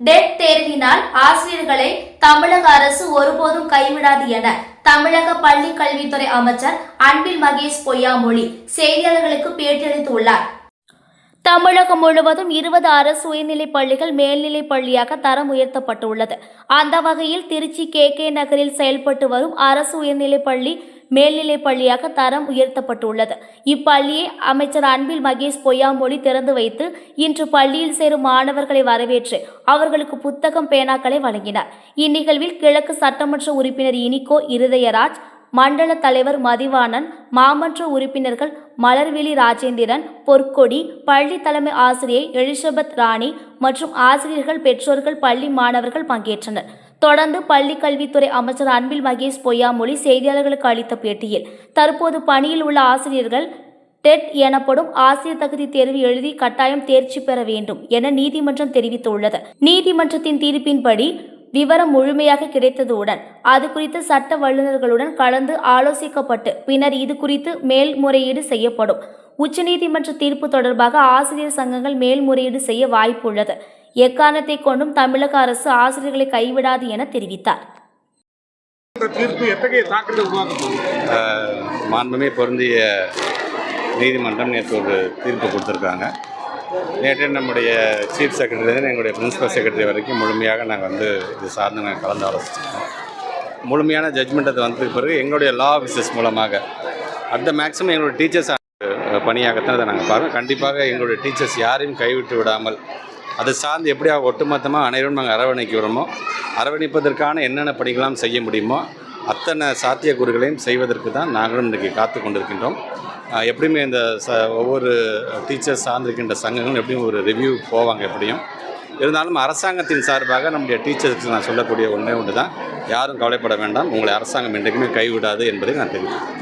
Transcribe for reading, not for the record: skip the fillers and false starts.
Dead தேர்வினால் ஆசிரியர்களை தமிழக அரசு ஒருபோதும் கைவிடாது என தமிழக பள்ளி கல்வித்துறை அமைச்சர் அன்பில் மகேஷ் பொய்யாமொழி செய்தியாளர்களுக்கு பேட்டியளித்துள்ளார். தமிழகம் முழுவதும் 20 அரசு உயர்நிலைப் பள்ளிகள் மேல்நிலைப் பள்ளியாக தரம் உயர்த்தப்பட்டுள்ளது. அந்த வகையில் திருச்சி கே நகரில் செயல்பட்டு வரும் அரசு உயர்நிலைப் பள்ளி மேல்நிலைப் பள்ளியாக தரம் உயர்த்தப்பட்டுள்ளது. இப்பள்ளியை அமைச்சர் அன்பில் மகேஷ் பொய்யாமொழி திறந்து வைத்து இன்று பள்ளியில் சேரும் மாணவர்களை வரவேற்று அவர்களுக்கு புத்தகம் பேனாக்களை வழங்கினார். இந்நிகழ்வில் கிழக்கு சட்டமன்ற உறுப்பினர் இனிகோ இருதயராஜ், மண்டல தலைவர் மதிவாணன், மாமன்ற உறுப்பினர்கள் மலர்விழி ராஜேந்திரன், பொற்கொடி, பள்ளி தலைமை ஆசிரியை எலிசபெத் ராணி மற்றும் ஆசிரியர்கள், பெற்றோர்கள், பள்ளி மாணவர்கள் பங்கேற்றனர். தொடர்ந்து பள்ளி கல்வித்துறை அமைச்சர் அன்பில் மகேஷ் பொய்யாமொழி செய்தியாளர்களுக்கு அளித்த பேட்டியில், தற்போது பணியில் உள்ள ஆசிரியர்கள் டெட் எனப்படும் ஆசிரியர் தகுதி தேர்வு எழுதி கட்டாயம் தேர்ச்சி பெற வேண்டும் என நீதிமன்றம் தெரிவித்துள்ளது. நீதிமன்றத்தின் தீர்ப்பின்படி விவரம் முழுமையாக கிடைத்ததுடன் அது குறித்து சட்ட வல்லுநர்களுடன் கலந்து ஆலோசிக்கப்பட்டு பின்னர் இது குறித்து மேல்முறையீடு செய்யப்படும். உச்சநீதிமன்ற தீர்ப்பு தொடர்பாக ஆசிரியர் சங்கங்கள் மேல்முறையீடு செய்ய வாய்ப்புள்ளது. எக்காரணத்தை கொண்டும் தமிழக அரசு ஆசிரியர்களை கைவிடாது என தெரிவித்தார். மாண்புமே பொருந்திய நீதிமன்றம் நேற்று ஒரு தீர்ப்பு கொடுத்துருக்காங்க. நேற்று நம்முடைய சீஃப் செக்ரட்டரிலேருந்து எங்களுடைய பிரின்சிபல் செக்ரட்டரி வரைக்கும் முழுமையாக நாங்கள் இது சார்ந்து நாங்கள் கலந்து ஆலோசிச்சிருக்கோம். முழுமையான ஜட்ஜ்மெண்ட் வந்ததுக்கு பிறகு எங்களுடைய லா ஆஃபீஸர்ஸ் மூலமாக மேக்ஸிமம் எங்களுடைய டீச்சர்ஸ் பணியாகத்தான் அதை நாங்கள் பார்க்கணும். கண்டிப்பாக எங்களுடைய டீச்சர்ஸ் யாரையும் கைவிட்டு விடாமல் அதை சார்ந்து எப்படியாக ஒட்டுமொத்தமாக அனைவரும் நாங்கள் அரவணைப்பதற்கான என்னென்ன பணிகளாம் செய்ய முடியுமோ அத்தனை சாத்தியக்கூறுகளையும் செய்வதற்கு தான் நாங்களும் இன்றைக்கி காத்து கொண்டிருக்கின்றோம். எப்படியுமே இந்த ஒவ்வொரு டீச்சர்ஸ் சார்ந்திருக்கின்ற சங்கங்களும் எப்படியும் ஒரு ரிவ்யூ போவாங்க. எப்படியும் இருந்தாலும் அரசாங்கத்தின் சார்பாக நம்முடைய டீச்சர்ஸுக்கு நான் சொல்லக்கூடிய ஒன்று தான், யாரும் கவலைப்பட வேண்டாம், உங்களை அரசாங்கம் என்றைக்குமே கைவிடாது என்பதை நான் தெரிவிக்கிறேன்.